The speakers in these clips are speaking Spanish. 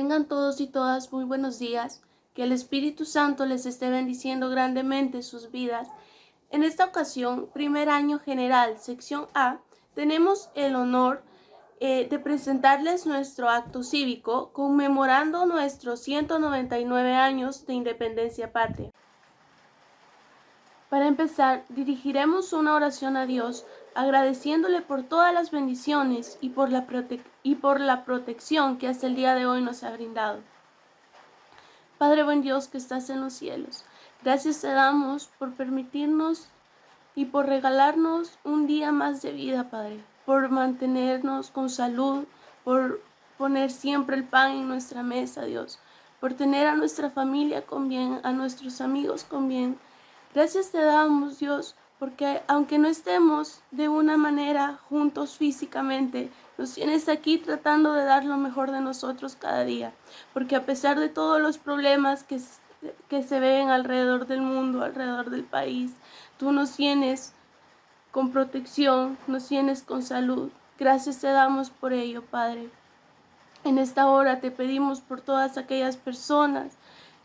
Tengan todos y todas muy buenos días, que el Espíritu Santo les esté bendiciendo grandemente sus vidas. En esta ocasión, primer año general, sección A, tenemos el honor de presentarles nuestro acto cívico conmemorando nuestros 199 años de independencia patria. Para empezar, dirigiremos una oración a Dios, agradeciéndole por todas las bendiciones y por la protección que hasta el día de hoy nos ha brindado. Padre buen Dios que estás en los cielos, gracias te damos por permitirnos y por regalarnos un día más de vida, Padre, por mantenernos con salud, por poner siempre el pan en nuestra mesa, Dios, por tener a nuestra familia con bien, a nuestros amigos con bien. Gracias te damos, Dios, porque aunque no estemos de una manera juntos físicamente, nos tienes aquí tratando de dar lo mejor de nosotros cada día, porque a pesar de todos los problemas que se ven alrededor del mundo, alrededor del país, tú nos tienes con protección, nos tienes con salud. Gracias te damos por ello, Padre. En esta hora te pedimos por todas aquellas personas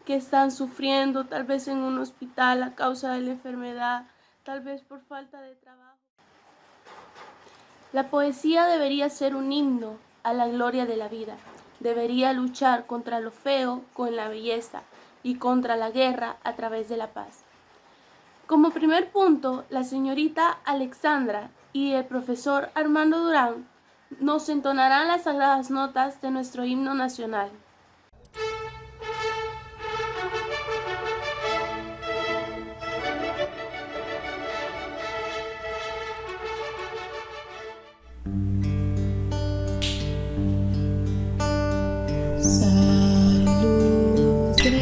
que están sufriendo, tal vez en un hospital a causa de la enfermedad, tal vez por falta de trabajo. La poesía debería ser un himno a la gloria de la vida. Debería luchar contra lo feo con la belleza y contra la guerra a través de la paz. Como primer punto, la señorita Alexandra y el profesor Armando Durán nos entonarán las sagradas notas de nuestro himno nacional.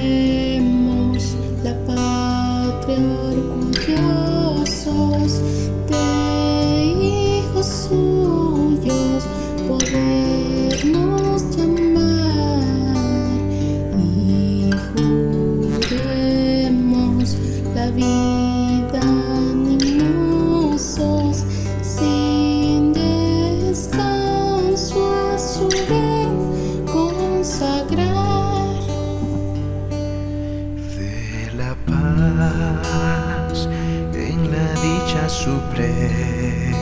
Saludemos la patria orgullosos de hijos suyos, podernos llamar y juremos la vida animosos sin descanso a su vez consagrar. De la paz en la dicha suprema,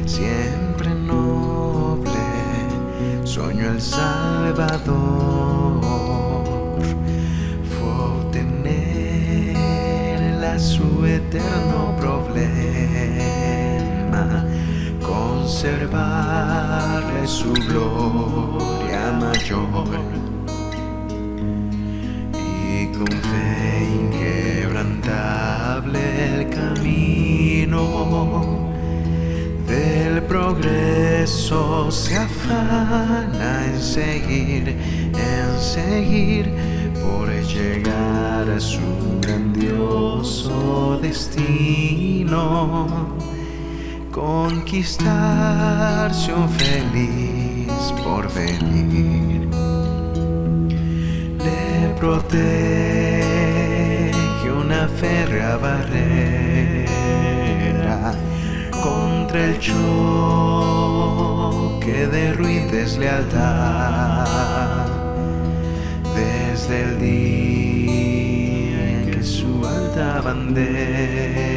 siempre noble, soñó el Salvador. Fue obtenerla su eterno problema, conservarle su gloria mayor. Con fe inquebrantable el camino del progreso se afana en seguir por llegar a su grandioso destino, conquistarse un feliz porvenir. Protege una férrea barrera contra el choque de ruin deslealtad. Desde el día en que su alta bandera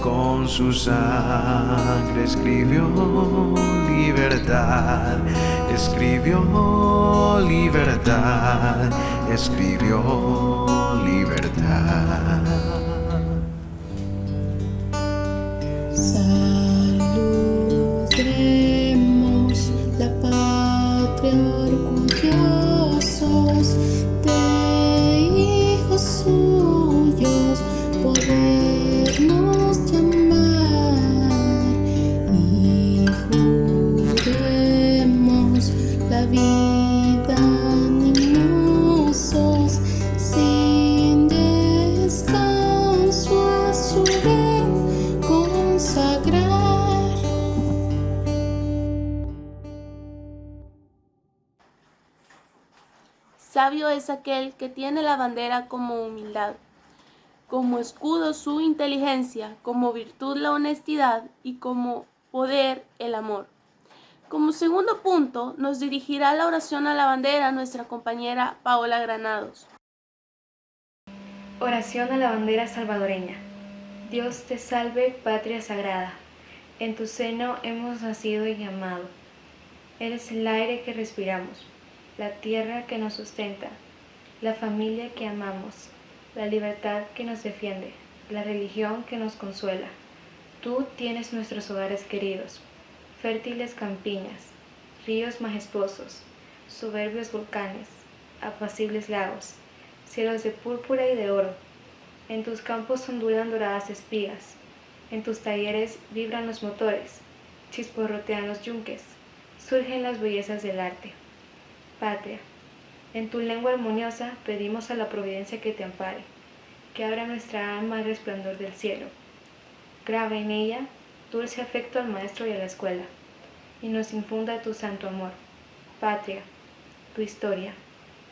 con su sangre escribió libertad, escribió libertad, escribió libertad. Saludemos la patria orgullosos de hijos suyos, podernos llamar y juremos la vida animosos sin descanso a su vez consagrar. Sabio es aquel que tiene la bandera como humildad, como escudo su inteligencia, como virtud la honestidad y como poder el amor. Como segundo punto, nos dirigirá la oración a la bandera nuestra compañera Paola Granados. Oración a la bandera salvadoreña. Dios te salve, patria sagrada. En tu seno hemos nacido y amado. Eres el aire que respiramos, la tierra que nos sustenta, la familia que amamos, la libertad que nos defiende, la religión que nos consuela. Tú tienes nuestros hogares queridos, fértiles campiñas, ríos majestuosos, soberbios volcanes, apacibles lagos, cielos de púrpura y de oro. En tus campos ondulan doradas espigas, en tus talleres vibran los motores, chisporrotean los yunques, surgen las bellezas del arte. Patria, en tu lengua armoniosa pedimos a la providencia que te ampare, que abra nuestra alma al resplandor del cielo. Graba en ella dulce afecto al maestro y a la escuela, y nos infunda tu santo amor. Patria, tu historia,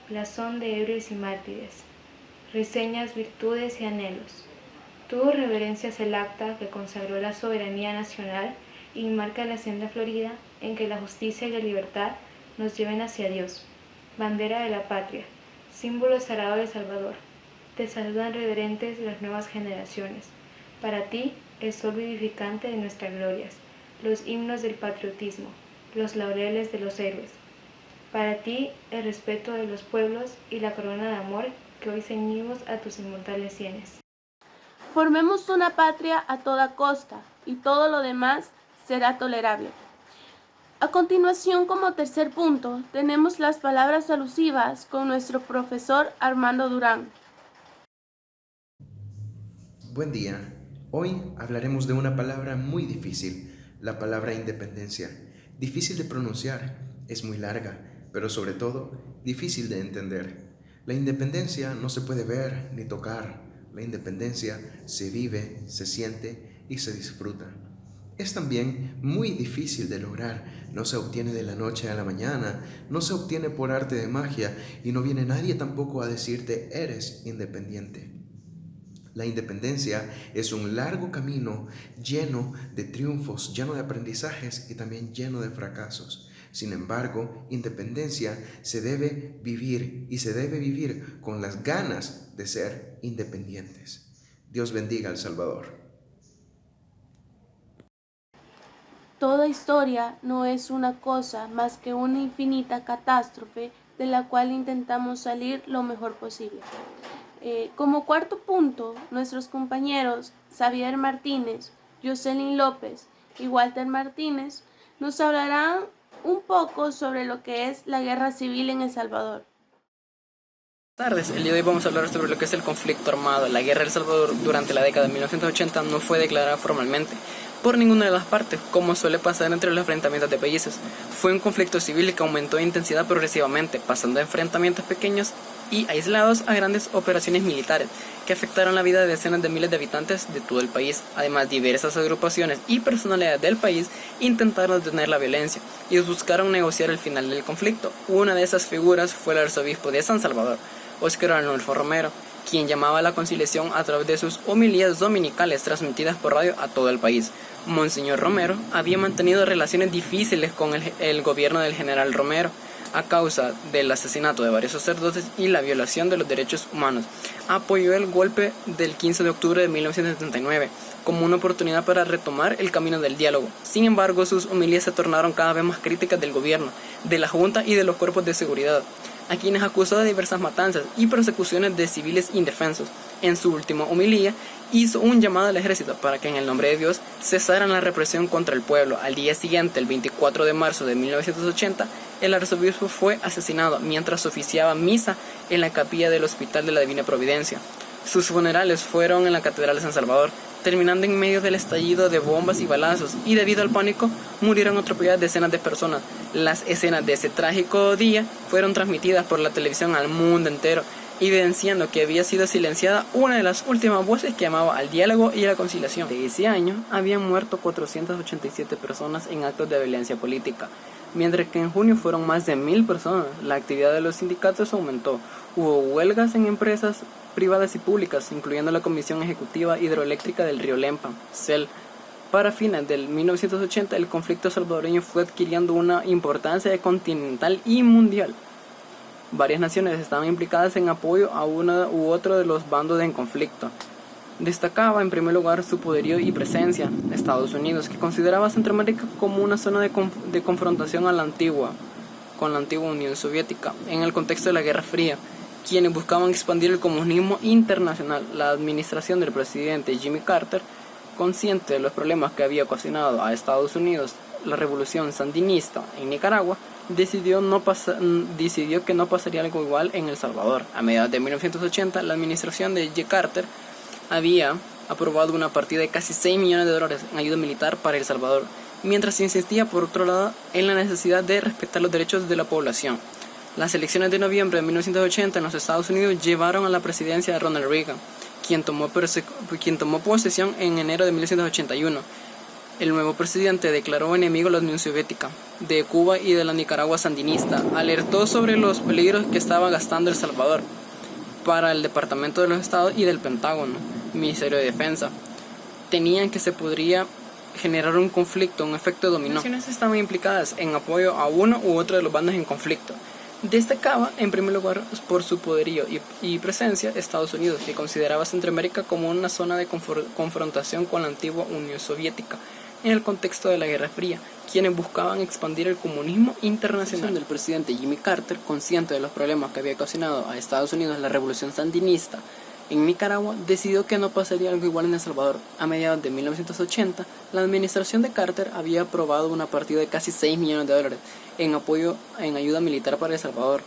blasón de héroes y mártires, reseñas virtudes y anhelos. Tú reverencias el acta que consagró la soberanía nacional y marca la senda florida en que la justicia y la libertad nos lleven hacia Dios. Bandera de la patria, símbolo sagrado de Salvador. Te saludan reverentes las nuevas generaciones. Para ti, el sol vivificante de nuestras glorias, los himnos del patriotismo, los laureles de los héroes. Para ti, el respeto de los pueblos y la corona de amor que hoy ceñimos a tus inmortales sienes. Formemos una patria a toda costa y todo lo demás será tolerable. A continuación, como tercer punto, tenemos las palabras alusivas con nuestro profesor Armando Durán. Buen día. Hoy hablaremos de una palabra muy difícil, la palabra independencia. Difícil de pronunciar, es muy larga, pero sobre todo, difícil de entender. La independencia no se puede ver ni tocar. La independencia se vive, se siente y se disfruta. Es también muy difícil de lograr, no se obtiene de la noche a la mañana, no se obtiene por arte de magia y no viene nadie tampoco a decirte eres independiente. La independencia es un largo camino lleno de triunfos, lleno de aprendizajes y también lleno de fracasos. Sin embargo, independencia se debe vivir y se debe vivir con las ganas de ser independientes. Dios bendiga a El Salvador. Toda historia no es una cosa más que una infinita catástrofe de la cual intentamos salir lo mejor posible. Como cuarto punto, nuestros compañeros Xavier Martínez, Jocelyn López y Walter Martínez nos hablarán un poco sobre lo que es la guerra civil en El Salvador. Buenas tardes, el día de hoy vamos a hablar sobre lo que es el conflicto armado. La guerra de El Salvador durante la década de 1980 no fue declarada formalmente por ninguna de las partes, como suele pasar entre los enfrentamientos de países. Fue un conflicto civil que aumentó de intensidad progresivamente, pasando de enfrentamientos pequeños y aislados a grandes operaciones militares que afectaron la vida de decenas de miles de habitantes de todo el país. Además, diversas agrupaciones y personalidades del país intentaron detener la violencia y buscaron negociar el final del conflicto. Una de esas figuras fue el arzobispo de San Salvador, Óscar Arnulfo Romero, quien llamaba a la conciliación a través de sus homilías dominicales transmitidas por radio a todo el país. Monseñor Romero había mantenido relaciones difíciles con el gobierno del general Romero a causa del asesinato de varios sacerdotes y la violación de los derechos humanos. Apoyó el golpe del 15 de octubre de 1979 como una oportunidad para retomar el camino del diálogo. Sin embargo, sus homilías se tornaron cada vez más críticas del gobierno, de la Junta y de los cuerpos de seguridad, a quienes acusó de diversas matanzas y persecuciones de civiles indefensos. En su última homilía, hizo un llamado al ejército para que en el nombre de Dios cesaran la represión contra el pueblo. Al día siguiente, el 24 de marzo de 1980, el arzobispo fue asesinado mientras oficiaba misa en la capilla del Hospital de la Divina Providencia. Sus funerales fueron en la Catedral de San Salvador, terminando en medio del estallido de bombas y balazos, y debido al pánico murieron atropelladas decenas de personas. Las escenas de ese trágico día fueron transmitidas por la televisión al mundo entero, evidenciando que había sido silenciada una de las últimas voces que llamaba al diálogo y a la conciliación. De ese año habían muerto 487 personas en actos de violencia política, mientras que en junio fueron más de 1000 personas. La actividad de los sindicatos aumentó. Hubo huelgas en empresas privadas y públicas, incluyendo la Comisión Ejecutiva Hidroeléctrica del Río Lempa, CEL, Para fines del 1980, el conflicto salvadoreño fue adquiriendo una importancia continental y mundial. Varias naciones estaban implicadas en apoyo a uno u otro de los bandos en conflicto. Destacaba en primer lugar su poderío y presencia, Estados Unidos, que consideraba a Centroamérica como una zona de confrontación con la antigua Unión Soviética, en el contexto de la Guerra Fría, quienes buscaban expandir el comunismo internacional. La administración del presidente Jimmy Carter, consciente de los problemas que había ocasionado a Estados Unidos la revolución sandinista en Nicaragua, decidió que no pasaría algo igual en El Salvador. A mediados de 1980, la administración de Jimmy Carter había aprobado una partida de casi $6 millones en ayuda militar para El Salvador, mientras se insistía por otro lado en la necesidad de respetar los derechos de la población. Las elecciones de noviembre de 1980 en los Estados Unidos llevaron a la presidencia de Ronald Reagan, quien tomó posesión en enero de 1981. El nuevo presidente declaró enemigo a la Unión Soviética, de Cuba y de la Nicaragua sandinista. Alertó sobre los peligros que estaba gastando El Salvador para el Departamento de los Estados y del Pentágono, Ministerio de Defensa. Tenían que se podría generar un conflicto, un efecto dominó. Las naciones estaban implicadas en apoyo a uno u otro de los bandos en conflicto. Destacaba en primer lugar por su poderío y presencia Estados Unidos, que consideraba Centroamérica como una zona de confrontación con la antigua Unión Soviética en el contexto de la Guerra Fría, quienes buscaban expandir el comunismo internacional. El presidente Jimmy Carter, consciente de los problemas que había ocasionado a Estados Unidos la revolución sandinista en Nicaragua, decidió que no pasaría algo igual en El Salvador. A mediados de 1980, la administración de Carter había aprobado una partida de casi $6 millones en ayuda militar para El Salvador,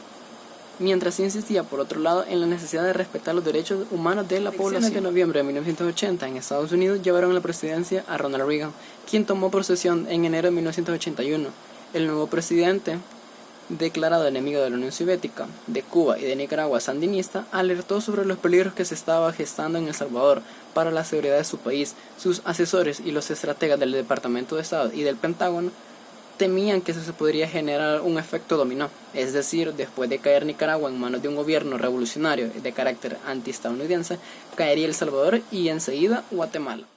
mientras se insistía por otro lado en la necesidad de respetar los derechos humanos de la población. De noviembre de 1980 en Estados Unidos llevaron a la presidencia a Ronald Reagan, quien tomó posesión en enero de 1981. El nuevo presidente, declarado enemigo de la Unión Soviética, de Cuba y de Nicaragua sandinista, alertó sobre los peligros que se estaba gestando en El Salvador para la seguridad de su país. Sus asesores y los estrategas del Departamento de Estado y del Pentágono temían que eso se podría generar un efecto dominó, es decir, después de caer Nicaragua en manos de un gobierno revolucionario de carácter antiestadounidense, caería El Salvador y enseguida Guatemala.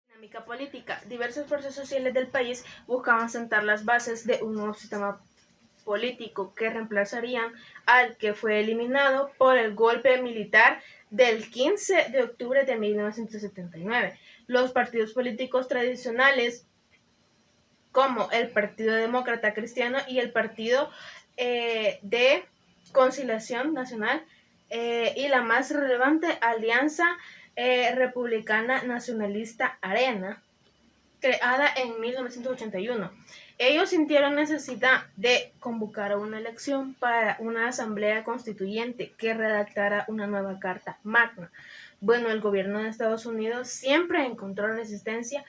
Dinámica política. Diversas fuerzas sociales del país buscaban sentar las bases de un nuevo sistema político que reemplazarían al que fue eliminado por el golpe militar del 15 de octubre de 1979. Los partidos políticos tradicionales, como el Partido Demócrata Cristiano y el Partido de Conciliación Nacional y la más relevante Alianza Republicana Nacionalista Arena, creada en 1981. Ellos sintieron necesidad de convocar una elección para una asamblea constituyente que redactara una nueva Carta Magna. Bueno, el gobierno de Estados Unidos siempre encontró resistencia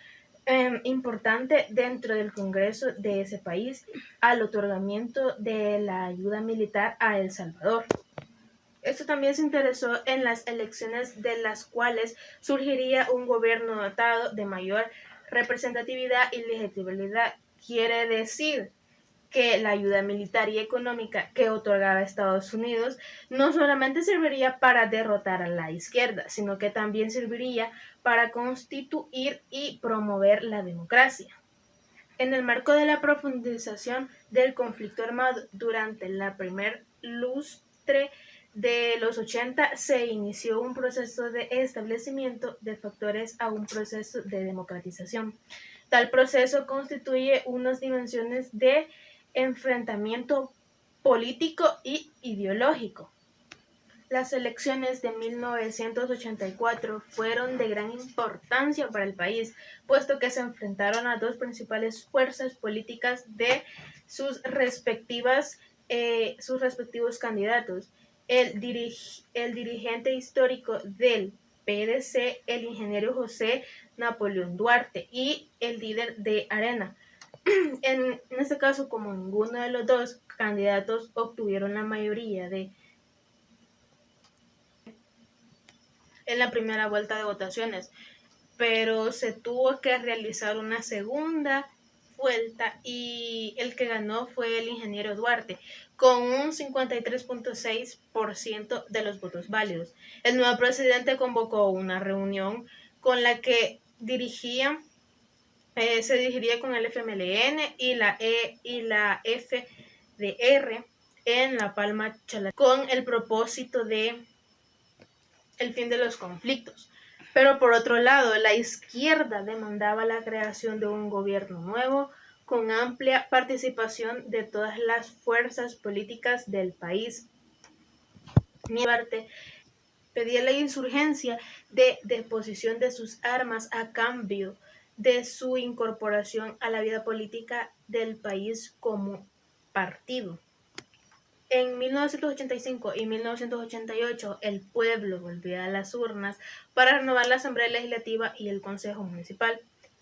importante dentro del Congreso de ese país al otorgamiento de la ayuda militar a El Salvador. Esto también se interesó en las elecciones de las cuales surgiría un gobierno dotado de mayor representatividad y legitimidad. Quiere decir que la ayuda militar y económica que otorgaba Estados Unidos no solamente serviría para derrotar a la izquierda, sino que también serviría para constituir y promover la democracia. En el marco de la profundización del conflicto armado durante la primer lustre de los 80, se inició un proceso de establecimiento de factores a un proceso de democratización. Tal proceso constituye unas dimensiones de enfrentamiento político y ideológico. Las elecciones de 1984 fueron de gran importancia para el país, puesto que se enfrentaron a dos principales fuerzas políticas de sus respectivos candidatos. El dirigente histórico del PDC, el ingeniero José Napoleón Duarte, y el líder de Arena. En este caso, como ninguno de los dos candidatos obtuvieron la mayoría en la primera vuelta de votaciones, pero se tuvo que realizar una segunda vuelta y el que ganó fue el ingeniero Duarte, con un 53.6% de los votos válidos. El nuevo presidente convocó una reunión con la que se dirigiría con el FMLN y la FDR en La Palma, con el propósito de el fin de los conflictos. Pero por otro lado, la izquierda demandaba la creación de un gobierno nuevo con amplia participación de todas las fuerzas políticas del país. Mi parte pedía la insurgencia de deposición de sus armas a cambio de su incorporación a la vida política del país como partido. En 1985 y 1988 el pueblo volvió a las urnas para renovar la Asamblea Legislativa y el Consejo Municipal,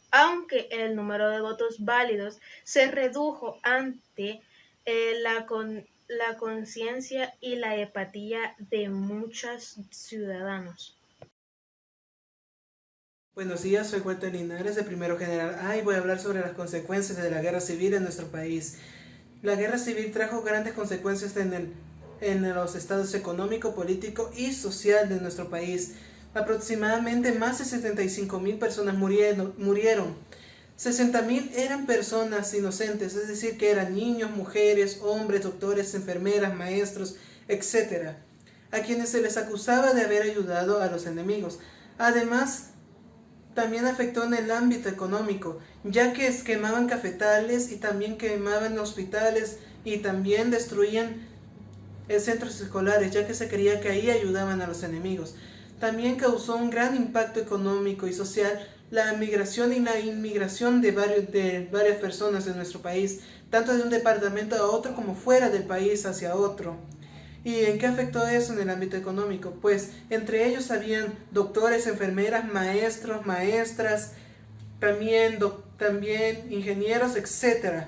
aunque el número de votos válidos se redujo ante la conciencia y la empatía de muchos ciudadanos. Buenos días, soy Walter Linares, de Primero General A, y voy a hablar sobre las consecuencias de la guerra civil en nuestro país. La guerra civil trajo grandes consecuencias en los estados económico, político y social de nuestro país. Aproximadamente más de 75.000 personas murieron. 60.000 eran personas inocentes, es decir, que eran niños, mujeres, hombres, doctores, enfermeras, maestros, etc., a quienes se les acusaba de haber ayudado a los enemigos. Además, también afectó en el ámbito económico, ya que quemaban cafetales y también quemaban hospitales y también destruían centros escolares, ya que se creía que ahí ayudaban a los enemigos. También causó un gran impacto económico y social la migración y la inmigración de varias personas de nuestro país, tanto de un departamento a otro como fuera del país hacia otro. ¿Y en qué afectó eso en el ámbito económico? Pues entre ellos habían doctores, enfermeras, maestros, maestras, también ingenieros, etc.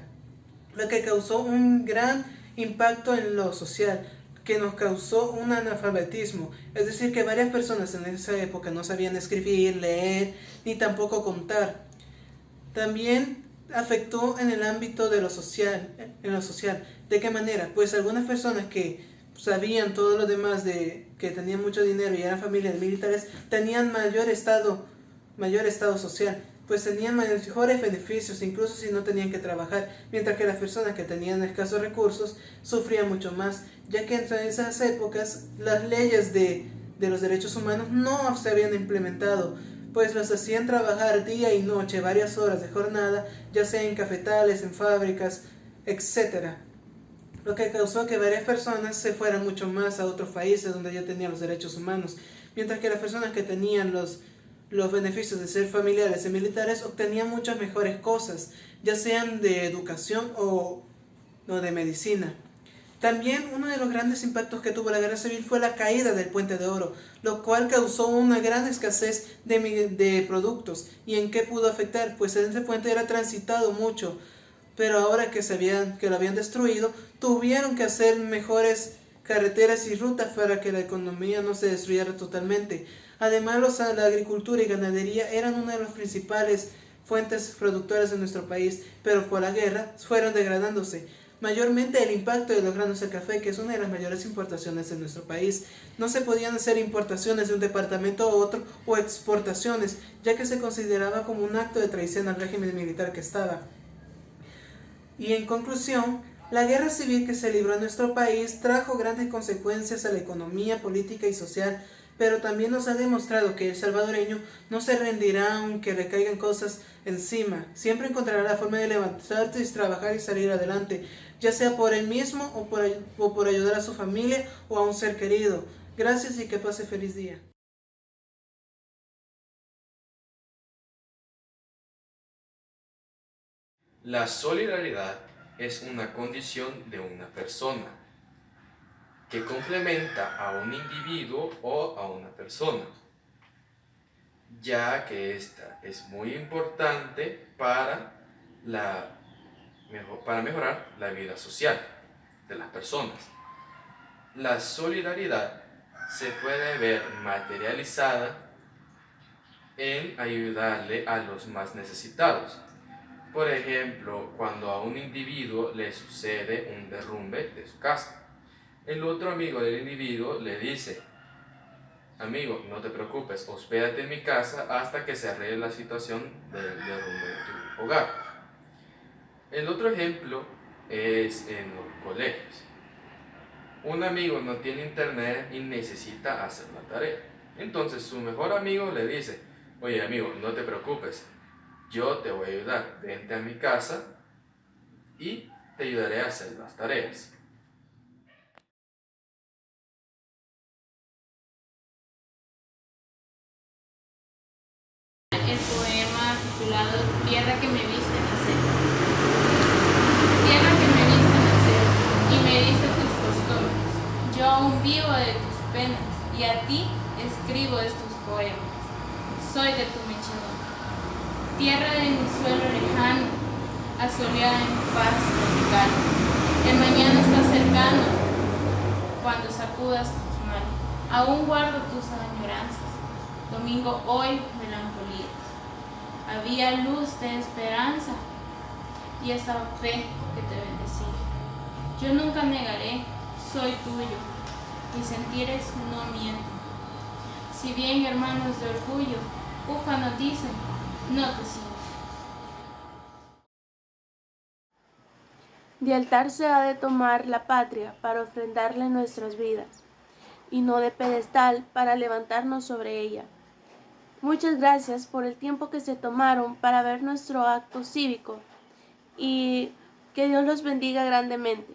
Lo que causó un gran impacto en lo social, que nos causó un analfabetismo. Es decir, que varias personas en esa época no sabían escribir, leer, ni tampoco contar. También afectó en el ámbito de lo social. ¿De qué manera? Pues algunas personas que sabían todo lo demás, de que tenían mucho dinero y eran familias militares, tenían mayor estado social, pues tenían mejores beneficios, incluso si no tenían que trabajar, mientras que las personas que tenían escasos recursos sufrían mucho más, ya que en esas épocas las leyes de los derechos humanos no se habían implementado, pues los hacían trabajar día y noche, varias horas de jornada, ya sea en cafetales, en fábricas, etc., lo que causó que varias personas se fueran mucho más a otros países donde ya tenían los derechos humanos, mientras que las personas que tenían los beneficios de ser familiares y militares obtenían muchas mejores cosas, ya sean de educación o de medicina. También uno de los grandes impactos que tuvo la guerra civil fue la caída del Puente de Oro, lo cual causó una gran escasez de productos. ¿Y en qué pudo afectar? Pues ese puente era transitado mucho, pero ahora que lo habían destruido, tuvieron que hacer mejores carreteras y rutas para que la economía no se destruyera totalmente. Además, la agricultura y ganadería eran una de las principales fuentes productoras de nuestro país, pero por la guerra fueron degradándose. Mayormente el impacto de los granos de café, que es una de las mayores importaciones de nuestro país. No se podían hacer importaciones de un departamento a otro o exportaciones, ya que se consideraba como un acto de traición al régimen militar que estaba. Y en conclusión, la guerra civil que se libró en nuestro país trajo grandes consecuencias a la economía, política y social, pero también nos ha demostrado que el salvadoreño no se rendirá aunque le caigan cosas encima. Siempre encontrará la forma de levantarse y trabajar y salir adelante, ya sea por él mismo o por ayudar a su familia o a un ser querido. Gracias y que pase feliz día. La solidaridad es una condición de una persona que complementa a un individuo o a una persona, ya que esta es muy importante para mejorar la vida social de las personas. La solidaridad se puede ver materializada en ayudarle a los más necesitados. Por ejemplo, cuando a un individuo le sucede un derrumbe de su casa, el otro amigo del individuo le dice: amigo, no te preocupes, hospédate en mi casa hasta que se arregle la situación del derrumbe de tu hogar. El otro ejemplo es en los colegios. Un amigo no tiene internet y necesita hacer la tarea. Entonces su mejor amigo le dice, oye amigo, no te preocupes, yo te voy a ayudar, vente a mi casa y te ayudaré a hacer las tareas. El poema titulado Tierra que me viste nacer. Tierra que me viste nacer y me diste tus costumbres. Yo aún vivo de tus penas y a ti escribo estos poemas. Soy de tu mechador. Tierra de mi suelo lejano, asoleada en paz tropical. El mañana está cercano cuando sacudas tus manos. Aún guardo tus añoranzas. Domingo hoy melancolías. Había luz de esperanza y esa fe que te bendecía. Yo nunca negaré, soy tuyo, mis sentires no mienten. Si bien hermanos de orgullo, ufa nos dicen, no te sientas. De altar se ha de tomar la patria para ofrendarle nuestras vidas, y no de pedestal para levantarnos sobre ella. Muchas gracias por el tiempo que se tomaron para ver nuestro acto cívico y que Dios los bendiga grandemente.